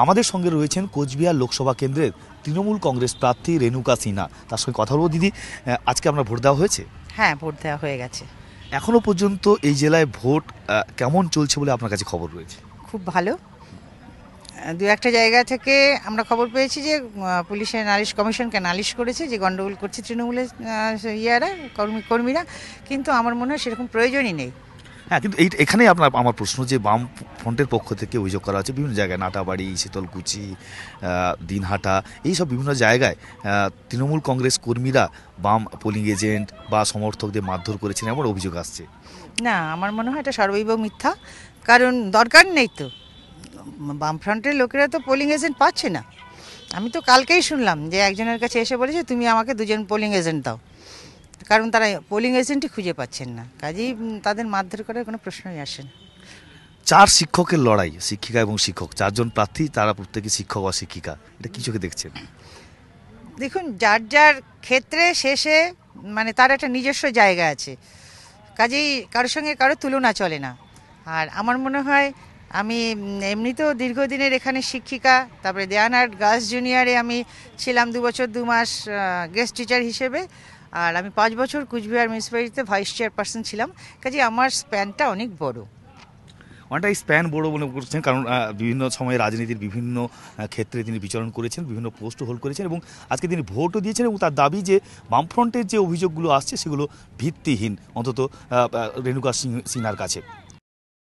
আমাদের সঙ্গে রয়েছেন কোচবিহার লোকসভা কেন্দ্রের তৃণমূল কংগ্রেস প্রার্থী রেণুকা সিনহা। তার সঙ্গে কথা বলবো। দিদি, আজকে আপনার ভোট দেওয়া হয়েছে? হ্যাঁ, ভোট দেওয়া হয়ে গেছে। এখনো পর্যন্ত এই জেলায় ভোট কেমন চলছে বলে আপনার কাছে খবর রয়েছে? খুব ভালো। দু একটা জায়গা থেকে আমরা খবর পেয়েছি যে পুলিশের নালিশ কমিশনকে নালিশ করেছে যে গন্ডগোল করছে তৃণমূলের কর্মীরা, কিন্তু আমার মনে হয় সেরকম প্রয়োজনই নেই। হ্যাঁ, কিন্তু এখানেই আমার প্রশ্ন যে বাম ফ্রন্টের পক্ষ থেকে অভিযোগ করা হচ্ছে বিভিন্ন জায়গায়, নাটাবাড়ি, শীতলকুচি, দিনহাটা, এইসব বিভিন্ন জায়গায় তৃণমূল কংগ্রেস কর্মীরা বাম পোলিং এজেন্ট বা সমর্থকদের মারধর করেছেন, এমন অভিযোগ আসছে। না, আমার মনে হয় এটা সর্বৈব মিথ্যা। কারণ দরকার নেই তো, বামফ্রন্টের লোকেরা তো পোলিং এজেন্ট পাচ্ছে না। আমি তো কালকেই শুনলাম যে একজনের কাছে এসে বলেছে তুমি আমাকে 2জন পোলিং এজেন্ট দাও, কারণ তারা পোলিং এজেন্টই খুঁজে পাচ্ছেন না। কাজেই তাদের মারধর করার কোনো প্রশ্নই আসে না। 4 শিক্ষকের লড়াই, শিক্ষিকা এবং শিক্ষক, 4 জন প্রার্থী, তারা প্রত্যেকে শিক্ষক বা শিক্ষিকা, এটা কি চোখে দেখছেন? দেখুন, যার যার ক্ষেত্রে শেষে মানে তার একটা নিজস্ব জায়গা আছে, কাজেই কারোর সঙ্গে কারোর তুলনা চলে না। আর আমার মনে হয় আমি এমনিতেও দীর্ঘদিনের এখানে শিক্ষিকা, তারপরে দেয়ানহাট গার্লস জুনিয়রে আমি ছিলাম 2 বছর 2 মাস গেস্ট টিচার হিসেবে, আর আমি 5 বছর কুচবিহার মিউনিসিপ্যালিটিতে ভাইস চেয়ারপারসন ছিলাম। কাজেই আমার স্প্যানটা অনেক বড়। অনেকটাই স্প্যান বড় মনে করছেন, কারণ বিভিন্ন সময়ে রাজনীতির বিভিন্ন ক্ষেত্রে তিনি বিচরণ করেছেন, বিভিন্ন পোস্ট হোল্ড করেছেন এবং আজকে তিনি ভোটও দিয়েছেন এবং তার দাবি যে বামফ্রন্টের যে অভিযোগগুলো আসছে সেগুলো ভিত্তিহীন, অন্তত রেণুকা সিনহার কাছে।